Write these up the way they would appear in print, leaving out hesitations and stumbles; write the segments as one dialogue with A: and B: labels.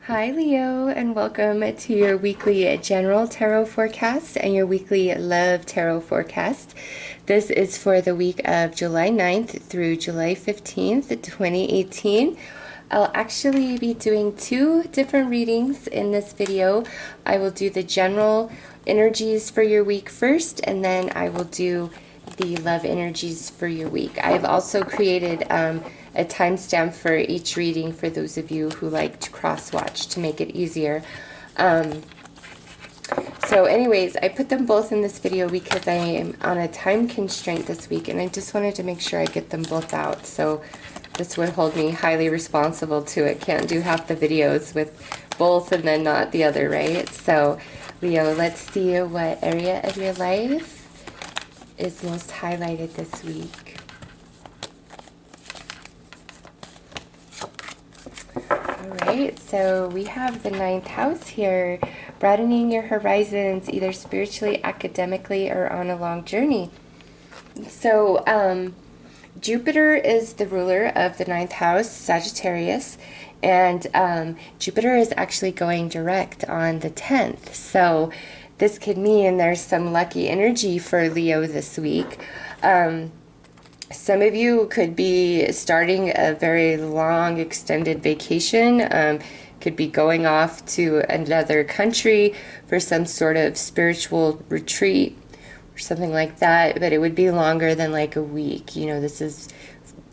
A: Hi Leo, and welcome to your weekly general tarot forecast and your weekly love tarot forecast. This is for the week of July 9th through July 15th, 2018. I'll actually be doing two different readings in this video. I will do the general energies for your week first, and then I will do the love energies for your week. I have also created a timestamp for each reading for those of you who like to cross-watch to make it easier. So anyways, I put them both in this video because I am on a time constraint this week, and I just wanted to make sure I get them both out. So this would hold me highly responsible to it. Can't do half the videos with both and then not the other, right? So Leo, let's see what area of your life is most highlighted this week. Alright, so we have the 9th house here, broadening your horizons either spiritually, academically, or on a long journey. So Jupiter is the ruler of the 9th house, Sagittarius, and Jupiter is actually going direct on the 10th. So this could mean there's some lucky energy for Leo this week. Some of you could be starting a very long extended vacation, could be going off to another country for some sort of spiritual retreat or something like that, but it would be longer than like a week. You know, this is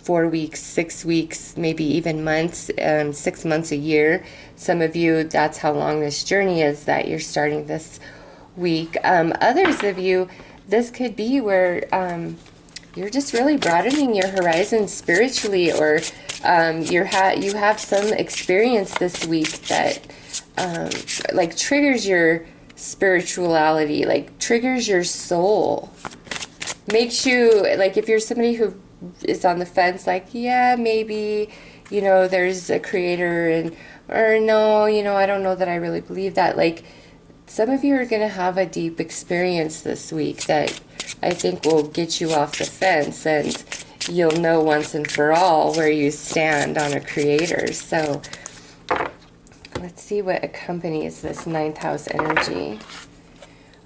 A: 4 weeks, 6 weeks, maybe even months, 6 months, a year. Some of you, that's how long this journey is that you're starting this week. Others of you, this could be where you're just really broadening your horizons spiritually, or you have some experience this week that like triggers your spirituality, like triggers your soul, makes you, like if you're somebody who is on the fence, like yeah, maybe, you know, there's a creator, and or no, you know, I don't know that I really believe that. Like some of you are going to have a deep experience this week that I think will get you off the fence, and you'll know once and for all where you stand on a creator. So let's see what accompanies this 9th house energy.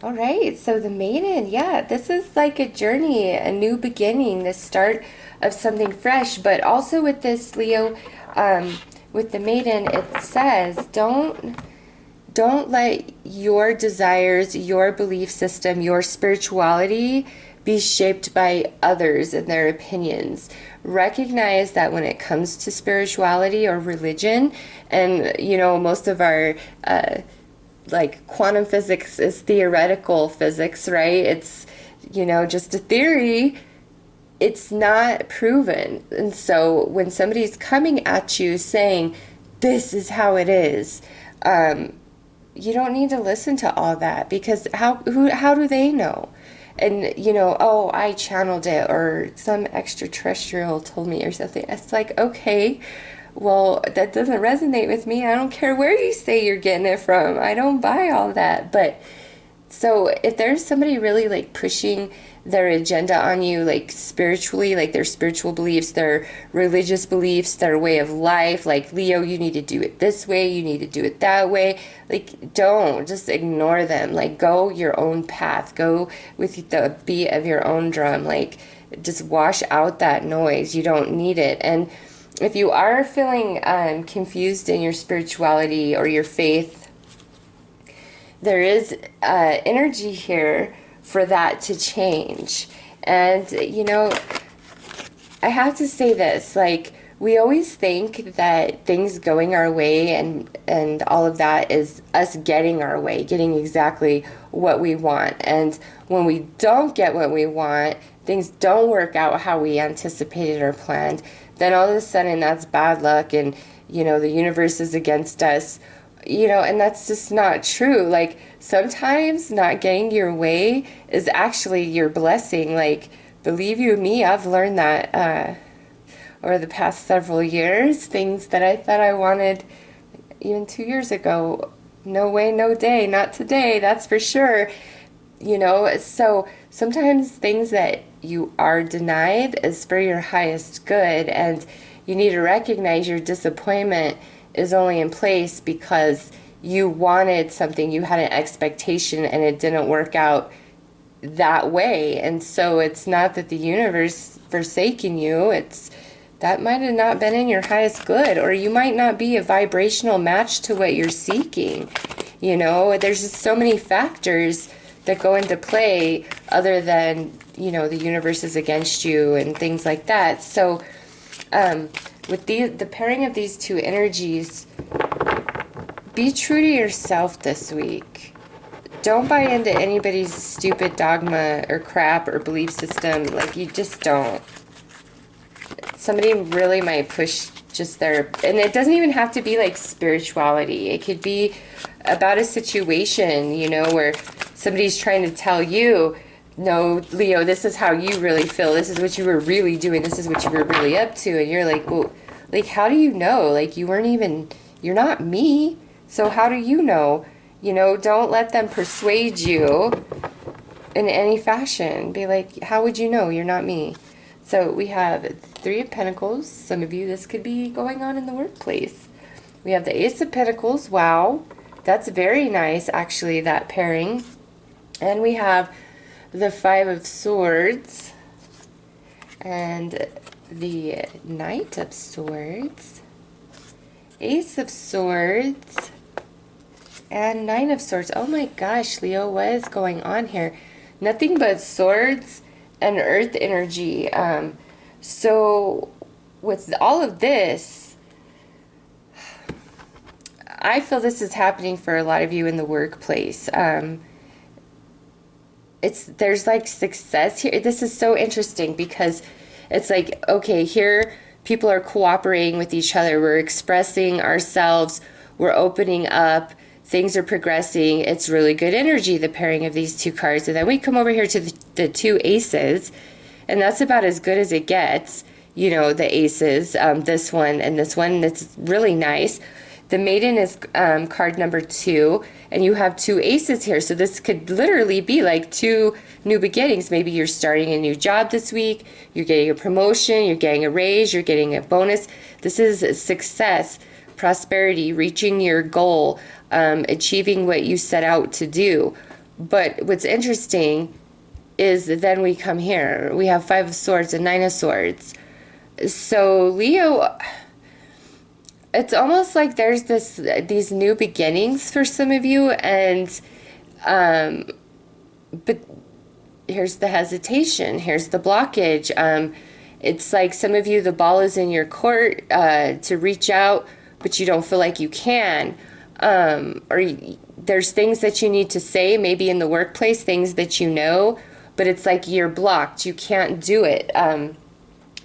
A: All right, so the Maiden, yeah, this is like a journey, a new beginning, the start of something fresh. But also with this, Leo, with the Maiden, it says don't let your desires, your belief system, your spirituality be shaped by others and their opinions. Recognize that when it comes to spirituality or religion, and you know, most of our like quantum physics is theoretical physics, right? It's, you know, just a theory. It's not proven. And so when somebody's coming at you saying this is how it is, you don't need to listen to all that, because how do they know? And you know, oh, I channeled it, or some extraterrestrial told me, or something. It's like, okay, well, that doesn't resonate with me. I don't care where you say you're getting it from. I don't buy all that. But so if there's somebody really like pushing their agenda on you, like spiritually, like their spiritual beliefs, their religious beliefs, their way of life, like Leo, you need to do it this way, you need to do it that way, like don't just ignore them. Like go your own path, go with the beat of your own drum, like just wash out that noise. You don't need it. And if you are feeling confused in your spirituality or your faith, there is energy here for that to change. And you know, I have to say this, like we always think that things going our way and all of that is us getting our way, getting exactly what we want. And when we don't get what we want, things don't work out how we anticipated or planned, then all of a sudden that's bad luck, and you know, the universe is against us. You know, and that's just not true. Like sometimes not getting your way is actually your blessing. Like believe you me, I've learned that over the past several years. Things that I thought I wanted even 2 years ago, no way, no day, not today, that's for sure. You know, so sometimes things that you are denied is for your highest good, and you need to recognize your disappointment is only in place because you wanted something, you had an expectation, and it didn't work out that way. And so it's not that the universe forsaken you, it's that might have not been in your highest good, or you might not be a vibrational match to what you're seeking. You know, there's just so many factors that go into play other than, you know, the universe is against you and things like that. So with the pairing of these two energies, be true to yourself this week. Don't buy into anybody's stupid dogma or crap or belief system. Like, you just don't. Somebody really might push just their, and it doesn't even have to be like spirituality. It could be about a situation, you know, where somebody's trying to tell you, no, Leo, this is how you really feel. This is what you were really doing. This is what you were really up to. And you're like, well, like, how do you know? Like, you weren't even, you're not me. So how do you know? You know, don't let them persuade you in any fashion. Be like, how would you know? You're not me. So we have Three of Pentacles. Some of you, this could be going on in the workplace. We have the Ace of Pentacles. Wow. That's very nice, actually, that pairing. And we have the Five of Swords and the Knight of Swords, Ace of Swords, and Nine of Swords. Oh my gosh, Leo, what is going on here? Nothing but swords and earth energy. So with all of this, I feel this is happening for a lot of you in the workplace. There's like success here. This is so interesting because it's like, okay, here people are cooperating with each other. We're expressing ourselves. We're opening up. Things are progressing. It's really good energy, the pairing of these two cards. And then we come over here to the two aces, and that's about as good as it gets. You know, the aces, this one and this one, that's really nice. The Maiden is card number 2, and you have two aces here. So this could literally be like two new beginnings. Maybe you're starting a new job this week. You're getting a promotion. You're getting a raise. You're getting a bonus. This is success, prosperity, reaching your goal, achieving what you set out to do. But what's interesting is that then we come here. We have Five of Swords and Nine of Swords. So Leo, it's almost like there's these new beginnings for some of you, and but here's the hesitation, here's the blockage. It's like some of you, the ball is in your court to reach out, but you don't feel like you can, or there's things that you need to say, maybe in the workplace, things that you know, but it's like you're blocked, you can't do it.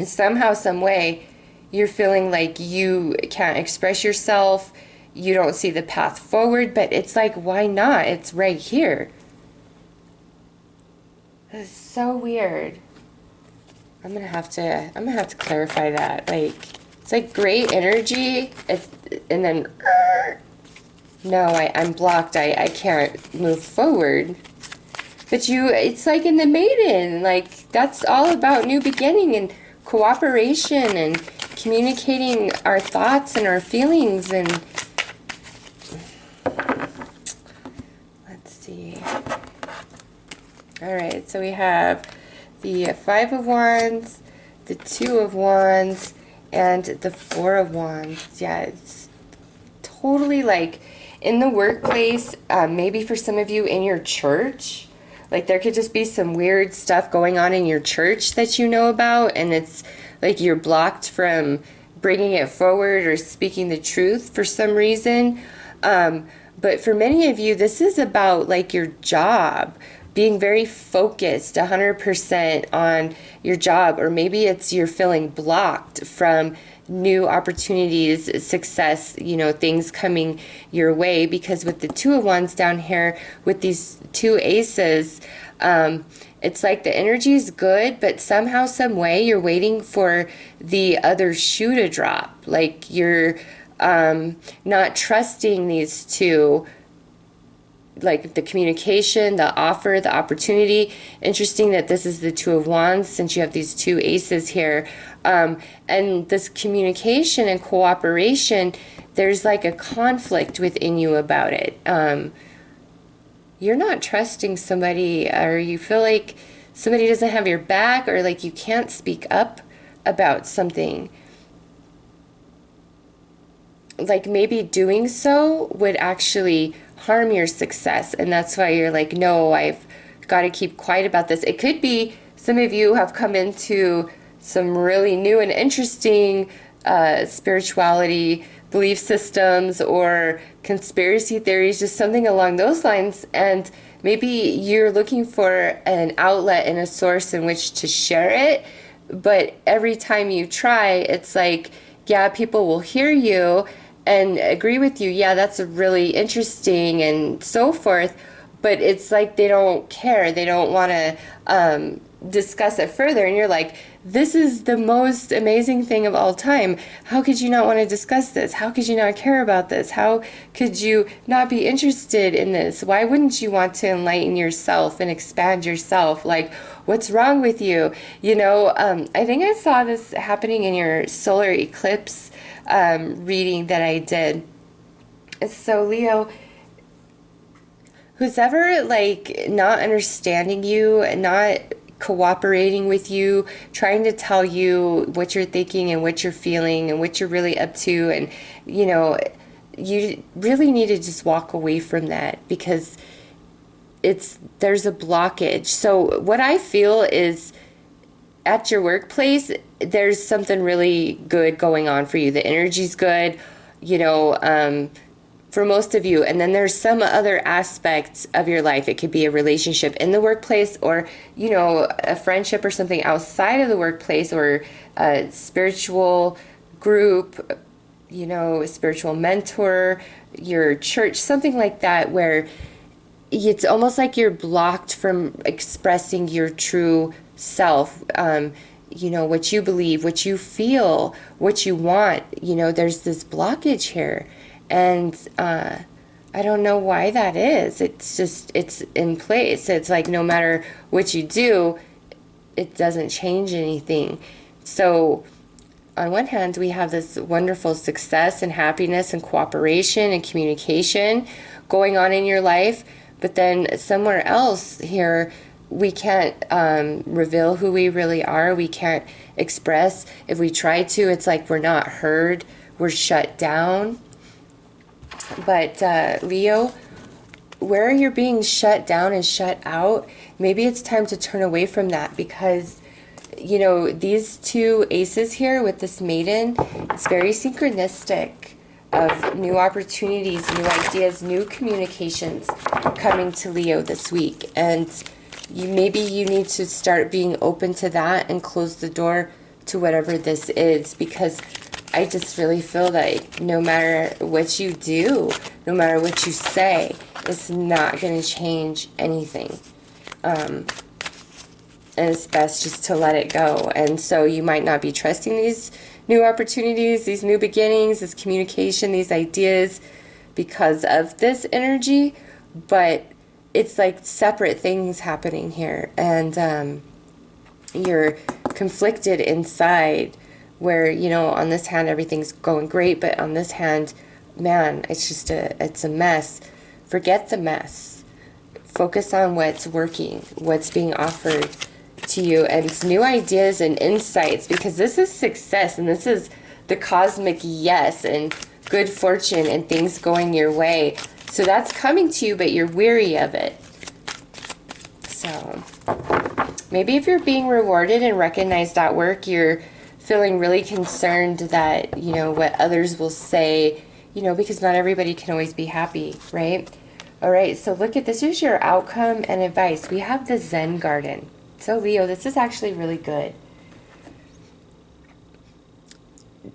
A: Somehow, some way, you're feeling like you can't express yourself, you don't see the path forward, but it's like, why not? It's right here. It's so weird. I'm gonna have to clarify that. Like, it's like great energy, and then no, I'm blocked. I can't move forward. But it's like in the Maiden, like that's all about new beginning and cooperation and communicating our thoughts and our feelings. And let's see. All right, so we have the Five of Wands, the Two of Wands, and the Four of Wands. Yeah, it's totally like in the workplace, maybe for some of you in your church. Like there could just be some weird stuff going on in your church that you know about, and it's like you're blocked from bringing it forward or speaking the truth for some reason. But for many of you, this is about like your job, being very focused 100% on your job, or maybe it's you're feeling blocked from new opportunities, success, you know, things coming your way, because with the Two of Wands down here with these two aces, it's like the energy is good, but somehow, some way, you're waiting for the other shoe to drop. Like you're not trusting these two like the communication, the offer, the opportunity. Interesting that this is the Two of Wands, since you have these two aces here. And this communication and cooperation, there's like a conflict within you about it. You're not trusting somebody, or you feel like somebody doesn't have your back, or like you can't speak up about something. Like maybe doing so would actually harm your success, and that's why you're like, no, I've got to keep quiet about this. It could be some of you have come into some really new and interesting spirituality belief systems or conspiracy theories, just something along those lines, and maybe you're looking for an outlet and a source in which to share it, but every time you try, it's like, yeah, people will hear you and agree with you, yeah, that's really interesting and so forth, but it's like they don't care, they don't want to discuss it further, and you're like, this is the most amazing thing of all time. How could you not want to discuss this? How could you not care about this? How could you not be interested in this? Why wouldn't you want to enlighten yourself and expand yourself? Like, what's wrong with you? You know, I think I saw this happening in your solar eclipse reading that I did. So Leo, who's ever like not understanding you and not cooperating with you, trying to tell you what you're thinking and what you're feeling and what you're really up to, and you know, you really need to just walk away from that, because there's a blockage. So what I feel is, at your workplace, there's something really good going on for you. The energy's good, you know, for most of you. And then there's some other aspects of your life. It could be a relationship in the workplace, or, you know, a friendship or something outside of the workplace, or a spiritual group, you know, a spiritual mentor, your church, something like that, where it's almost like you're blocked from expressing your true self, you know, what you believe, what you feel, what you want. You know, there's this blockage here. And I don't know why that is. It's just, it's in place. It's like no matter what you do, it doesn't change anything. So on one hand, we have this wonderful success and happiness and cooperation and communication going on in your life. But then somewhere else here, we can't reveal who we really are. We can't express. If we try to, it's like we're not heard. We're shut down. But Leo, where you're being shut down and shut out, maybe it's time to turn away from that, because, you know, these two aces here with this maiden, it's very synchronistic of new opportunities, new ideas, new communications coming to Leo this week. And maybe you need to start being open to that and close the door to whatever this is, because I just really feel like no matter what you do, no matter what you say, it's not going to change anything. And it's best just to let it go. And so you might not be trusting these new opportunities, these new beginnings, this communication, these ideas because of this energy, but it's like separate things happening here. And you're conflicted inside, where, you know, on this hand everything's going great, but on this hand, man, it's just it's a mess. Forget the mess. Focus on what's working, what's being offered to you, and new ideas and insights, because this is success, and this is the cosmic yes, and good fortune and things going your way. So that's coming to you, but you're weary of it. So maybe if you're being rewarded and recognized at work, you're feeling really concerned that, you know, what others will say, you know, because not everybody can always be happy, right? All right, so look at this. Here's your outcome and advice. We have the Zen Garden. So Leo, this is actually really good.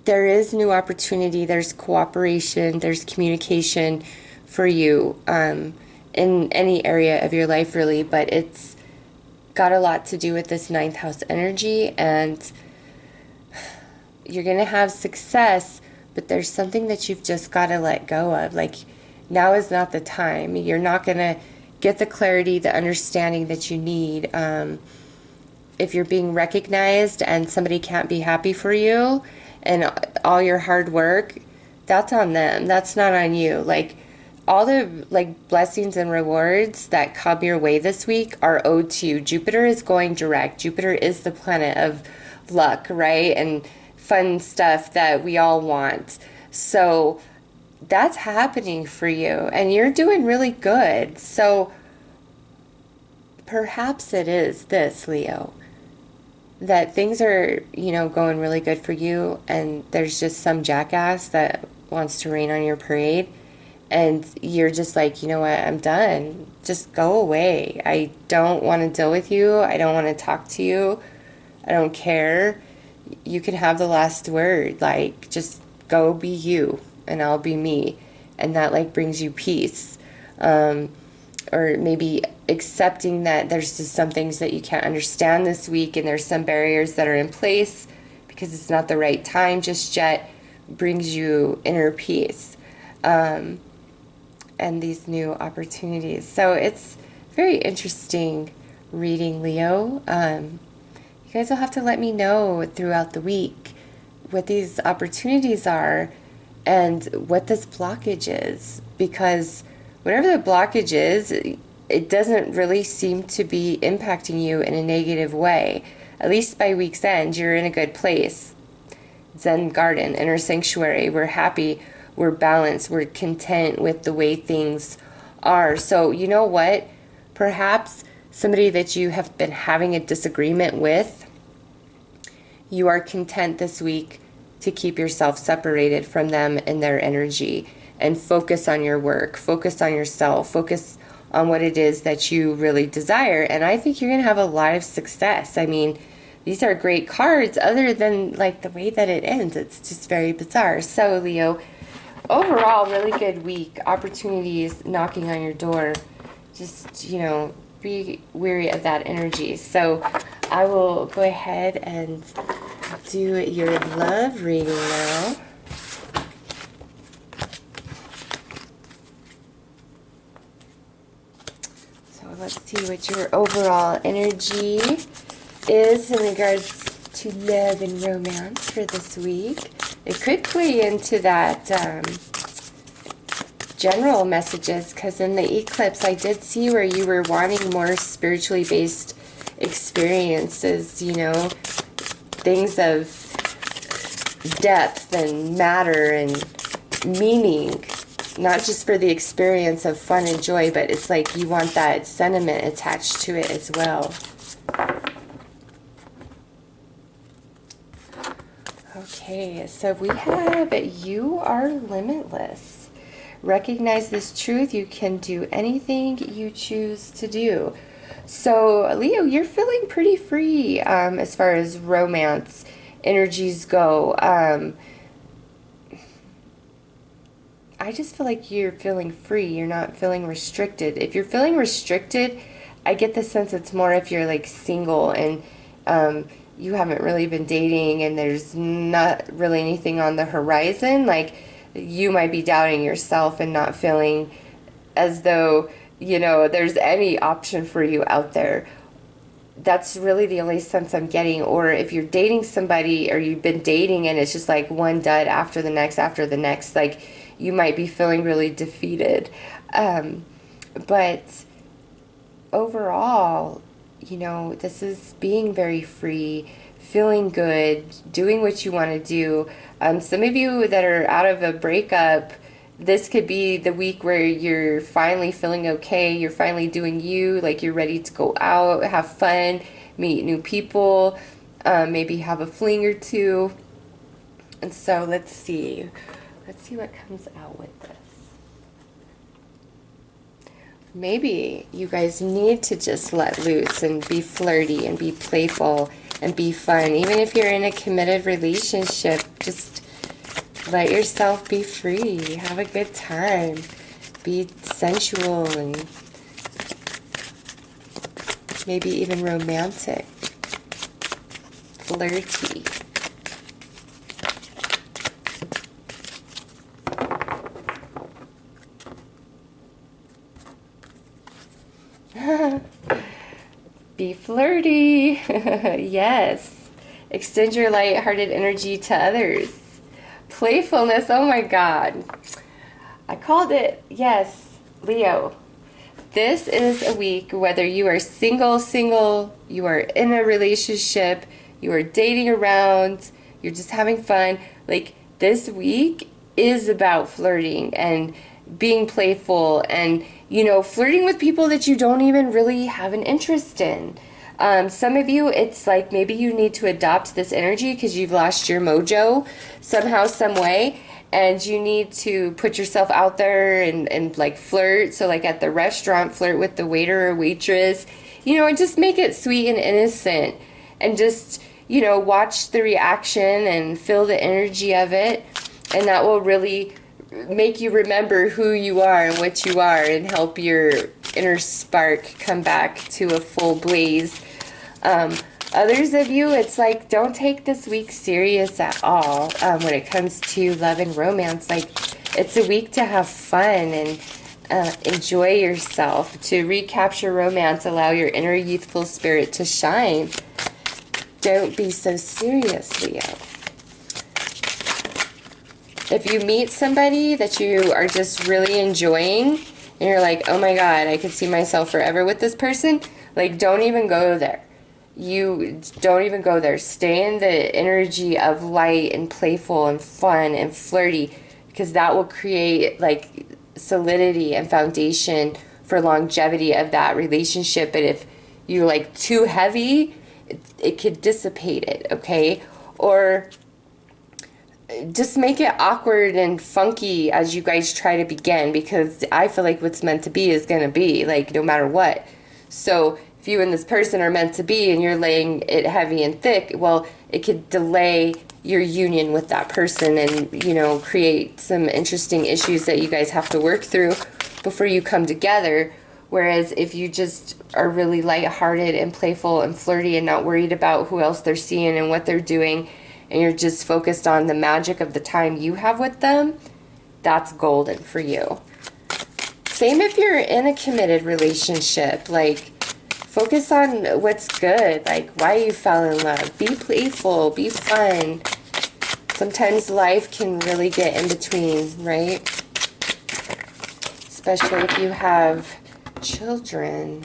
A: There is new opportunity, there's cooperation, there's communication for you in any area of your life, really, but it's got a lot to do with this ninth house energy, and you're going to have success, but there's something that you've just got to let go of. Like, now is not the time. You're not going to get the clarity, the understanding that you need. If you're being recognized and somebody can't be happy for you and all your hard work, that's on them. That's not on you. Like, all the like blessings and rewards that come your way this week are owed to you. Jupiter is going direct. Jupiter is the planet of luck, right? And fun stuff that we all want. So that's happening for you, and you're doing really good. So perhaps it is this, Leo, that things are, you know, going really good for you, and there's just some jackass that wants to rain on your parade, and you're just like, you know what, I'm done. Just go away. I don't want to deal with you. I don't want to talk to you. I don't care. You can have the last word. Like, just go be you, and I'll be me. And that, like, brings you peace. Or maybe accepting that there's just some things that you can't understand this week, and there's some barriers that are in place because it's not the right time just yet, brings you inner peace. And these new opportunities. So it's very interesting reading, Leo. You guys will have to let me know throughout the week what these opportunities are and what this blockage is, because whatever the blockage is, it doesn't really seem to be impacting you in a negative way. At least by week's end, you're in a good place. Zen garden, inner sanctuary. We're happy. We're balanced. We're content with the way things are. So you know what? Perhaps somebody that you have been having a disagreement with, you are content this week to keep yourself separated from them and their energy, and focus on your work, focus on yourself, focus on what it is that you really desire. And I think you're going to have a lot of success. I mean, these are great cards, other than like the way that it ends. It's just very bizarre. So Leo, overall, really good week. Opportunities knocking on your door. Just, you know, be wary of that energy. So I will go ahead and do your love reading now. So let's see what your overall energy is in regards to love and romance for this week. It could play into that general messages, because in the eclipse I did see where you were wanting more spiritually based experiences, you know, things of depth and matter and meaning, not just for the experience of fun and joy, but it's like you want that sentiment attached to it as well. Okay, so we have you are limitless. Recognize this truth. You can do anything you choose to do. So, Leo, you're feeling pretty free as far as romance energies go. I just feel like you're feeling free. You're not feeling restricted. If you're feeling restricted, I get the sense it's more if you're like single and you haven't really been dating and there's not really anything on the horizon. Like, you might be doubting yourself and not feeling as though, you know, there's any option for you out there. That's really the only sense I'm getting. Or if you're dating somebody, or you've been dating and it's just like one dud after the next, like you might be feeling really defeated. But overall, you know, this is being very free, feeling good, doing what you want to do. Some of you that are out of a breakup, this could be the week where you're finally feeling okay, you're finally doing you, like you're ready to go out, have fun, meet new people, maybe have a fling or two. And so let's see what comes out with this. Maybe you guys need to just let loose and be flirty and be playful and be fun. Even if you're in a committed relationship, just let yourself be free. Have a good time. Be sensual and maybe even romantic. Flirty. Be flirty. Yes. Extend your light-hearted energy to others. Playfulness. Oh my God. I called it. Yes, Leo. This is a week, whether you are single, you are in a relationship, you are dating around, you're just having fun. Like, this week is about flirting and being playful and, you know, flirting with people that you don't even really have an interest in. Some of you, it's like maybe you need to adopt this energy because you've lost your mojo somehow, some way. And you need to put yourself out there and like flirt. So like at the restaurant, flirt with the waiter or waitress, you know, and just make it sweet and innocent. And just, you know, watch the reaction and feel the energy of it. And that will really make you remember who you are and what you are and help your inner spark come back to a full blaze. Others of you, it's like, don't take this week serious at all when it comes to love and romance. Like, it's a week to have fun and enjoy yourself, to recapture romance, allow your inner youthful spirit to shine. Don't be so serious, Leo. If you meet somebody that you are just really enjoying, and you're like, oh my God, I could see myself forever with this person, like, don't even go there. You don't even go there. Stay in the energy of light and playful and fun and flirty, because that will create like solidity and foundation for longevity of that relationship. But if you're like too heavy, it could dissipate it, okay? Or just make it awkward and funky as you guys try to begin, because I feel like what's meant to be is going to be, like, no matter what. So if you and this person are meant to be and you're laying it heavy and thick, well, it could delay your union with that person and, you know, create some interesting issues that you guys have to work through before you come together. Whereas if you just are really lighthearted and playful and flirty and not worried about who else they're seeing and what they're doing, and you're just focused on the magic of the time you have with them, that's golden for you. Same if you're in a committed relationship. Like, focus on what's good, like why you fell in love. Be playful, be fun. Sometimes life can really get in between, right? Especially if you have children.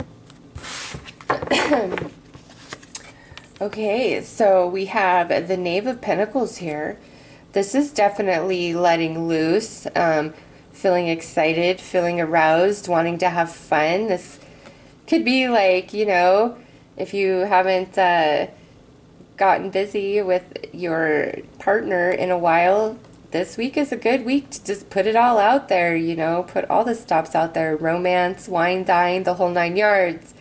A: Okay, so we have the Knave of Pentacles here. This is definitely letting loose, feeling excited, feeling aroused, wanting to have fun. This could be like, you know, if you haven't gotten busy with your partner in a while, this week is a good week to just put it all out there, you know, put all the stops out there. Romance, wine, dine, the whole 9 yards.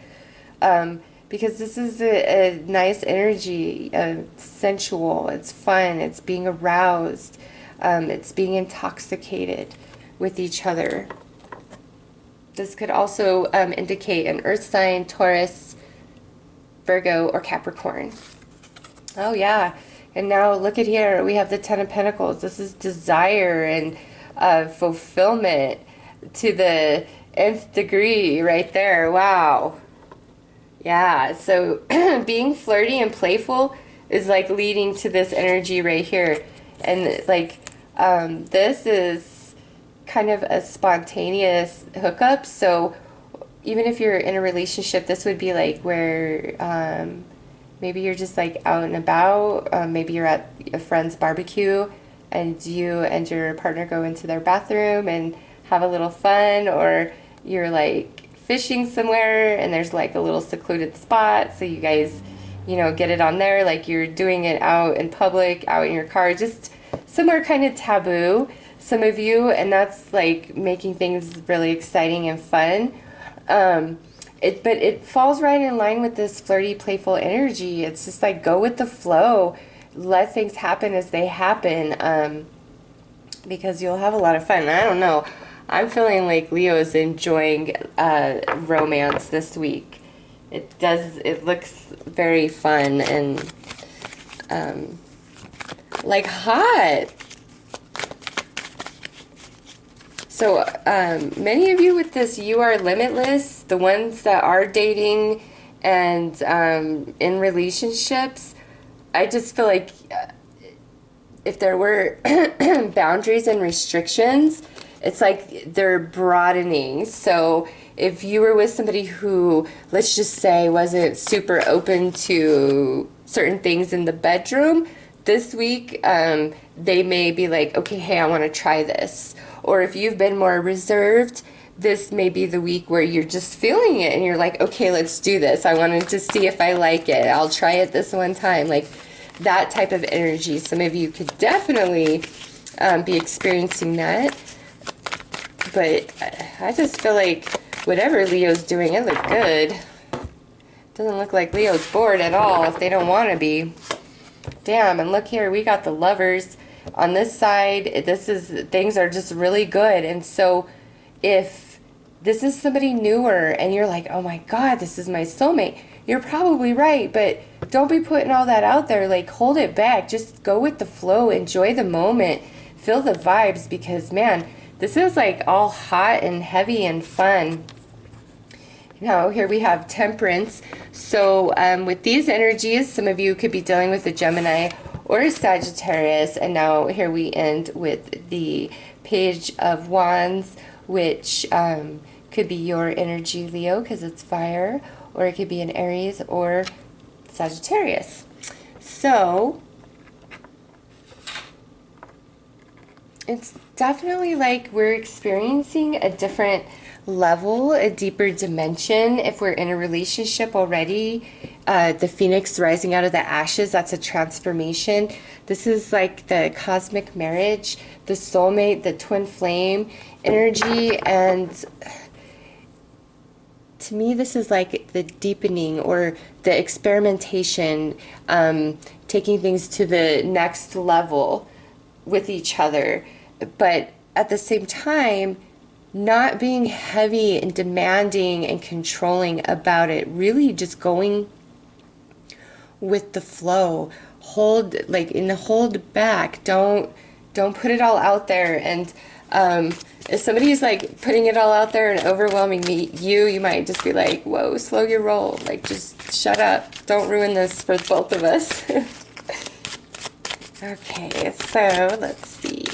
A: Because this is a nice energy, sensual, it's fun, it's being aroused, it's being intoxicated with each other. This could also indicate an earth sign, Taurus, Virgo, or Capricorn. Oh yeah, and now look at here, we have the Ten of Pentacles. This is desire and fulfillment to the nth degree right there. Wow. Yeah, so being flirty and playful is like leading to this energy right here. And like this is kind of a spontaneous hookup. So even if you're in a relationship, this would be like where maybe you're just like out and about. Maybe you're at a friend's barbecue and you and your partner go into their bathroom and have a little fun, or you're like fishing somewhere and there's like a little secluded spot, so you guys, you know, get it on there, like you're doing it out in public, out in your car, just somewhere kind of taboo, some of you, and that's like making things really exciting and fun. But it falls right in line with this flirty, playful energy. It's just like go with the flow, let things happen as they happen, because you'll have a lot of fun. I don't know, I'm feeling like Leo is enjoying romance this week. It looks very fun and like hot. So many of you with this, you are limitless. The ones that are dating and in relationships, I just feel like if there were boundaries and restrictions, it's like they're broadening. So if you were with somebody who, let's just say, wasn't super open to certain things in the bedroom, this week they may be like, okay, hey, I want to try this. Or if you've been more reserved, this may be the week where you're just feeling it and you're like, okay, let's do this. I wanted to see if I like it. I'll try it this one time. Like that type of energy. Some of you could definitely be experiencing that. But I just feel like whatever Leo's doing, it looked good. Doesn't look like Leo's bored at all if they don't want to be. Damn, and look here, we got the Lovers. On this side, things are just really good. And so if this is somebody newer and you're like, oh my God, this is my soulmate, you're probably right, but don't be putting all that out there. Like, hold it back. Just go with the flow. Enjoy the moment. Feel the vibes, because, man, this is like all hot and heavy and fun. Now, here we have Temperance. So with these energies, some of you could be dealing with a Gemini or a Sagittarius. And now here we end with the Page of Wands, which could be your energy, Leo, because it's fire. Or it could be an Aries or Sagittarius. So it's definitely like we're experiencing a different level, a deeper dimension. If we're in a relationship already, the phoenix rising out of the ashes, that's a transformation. This is like the cosmic marriage, the soulmate, the twin flame energy. And to me, this is like the deepening or the experimentation, taking things to the next level with each other. But at the same time, not being heavy and demanding and controlling about it, really just going with the flow. Hold back. Don't put it all out there. And if somebody's like putting it all out there and overwhelming you might just be like, whoa, slow your roll. Like, just shut up. Don't ruin this for both of us. Okay, so let's see.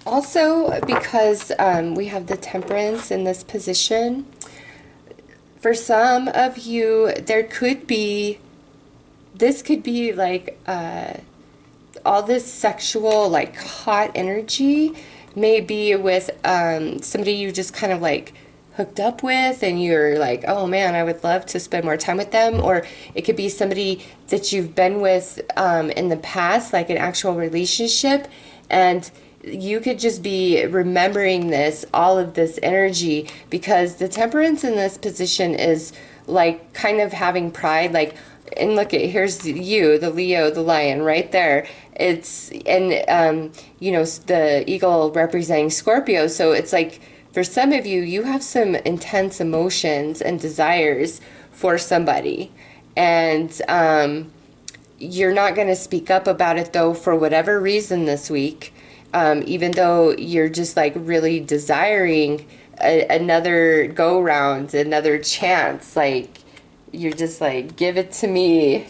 A: Also, because we have the Temperance in this position, for some of you, this could be like all this sexual, like hot energy, maybe with somebody you just kind of like hooked up with and you're like, oh man, I would love to spend more time with them. Or it could be somebody that you've been with in the past, like an actual relationship, and you could just be remembering all of this energy, because the Temperance in this position is like kind of having pride, like, and look at, here's you, the Leo, the lion right there. It's, and you know, the eagle representing Scorpio. So it's like, for some of you, you have some intense emotions and desires for somebody, and you're not going to speak up about it though, for whatever reason this week. Even though you're just like really desiring another go round, another chance, like you're just like, give it to me,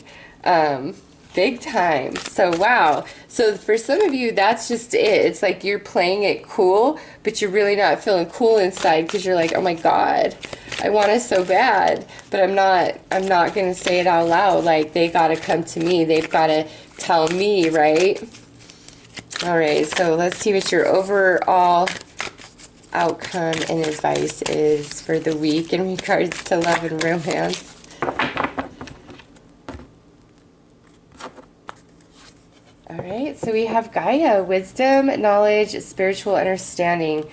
A: big time. So wow. So for some of you, that's just it. It's like you're playing it cool, but you're really not feeling cool inside, because you're like, oh my God, I want it so bad, but I'm not going to say it out loud. Like, they got to come to me. They've got to tell me, right? All right, so let's see what your overall outcome and advice is for the week in regards to love and romance. All right, so we have Gaia, wisdom, knowledge, spiritual understanding.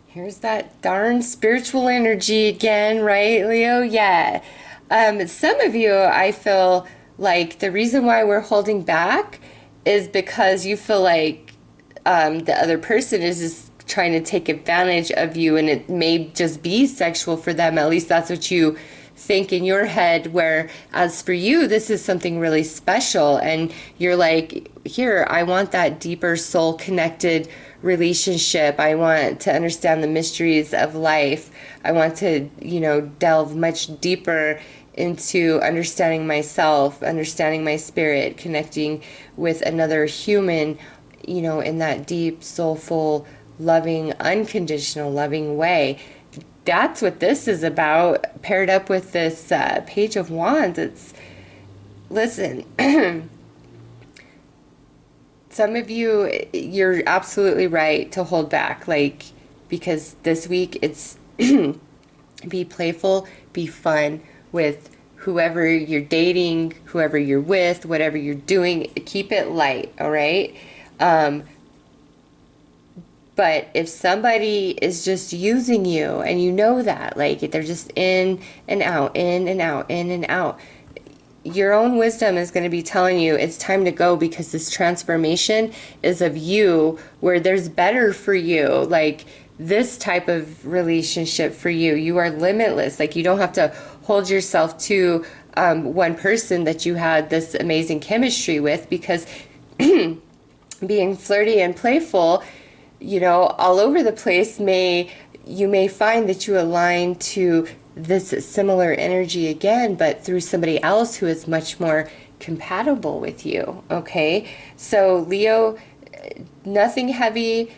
A: Here's that darn spiritual energy again, right, Leo? Yeah. Some of you, I feel like the reason why we're holding back is because you feel like the other person is just trying to take advantage of you, and it may just be sexual for them. At least that's what you think in your head, where as for you, this is something really special, and you're like, here, I want that deeper soul connected relationship. I want to understand the mysteries of life. I want to, delve much deeper into understanding myself, understanding my spirit, connecting with another human, in that deep, soulful, loving, unconditional, loving way. That's what this is about, paired up with this Page of Wands. Listen, some of you, you're absolutely right to hold back, because this week it's be playful, be fun with whoever you're dating, whoever you're with, whatever you're doing. Keep it light, all right? But if somebody is just using you, and you know that, they're just in and out, in and out, in and out, your own wisdom is going to be telling you it's time to go, because this transformation is of you, where there's better for you, this type of relationship for you. You are limitless. You don't have to hold yourself to one person that you had this amazing chemistry with, because being flirty and playful, all over the place, you may find that you align to this similar energy again, but through somebody else who is much more compatible with you, okay? So Leo, nothing heavy.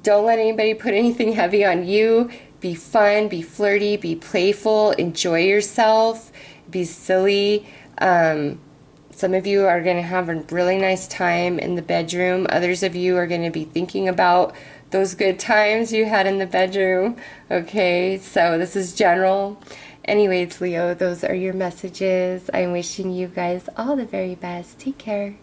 A: Don't let anybody put anything heavy on you. Be fun, be flirty, be playful, enjoy yourself, be silly. Some of you are going to have a really nice time in the bedroom. Others of you are going to be thinking about those good times you had in the bedroom. Okay, so this is general. Anyways, Leo, those are your messages. I'm wishing you guys all the very best. Take care.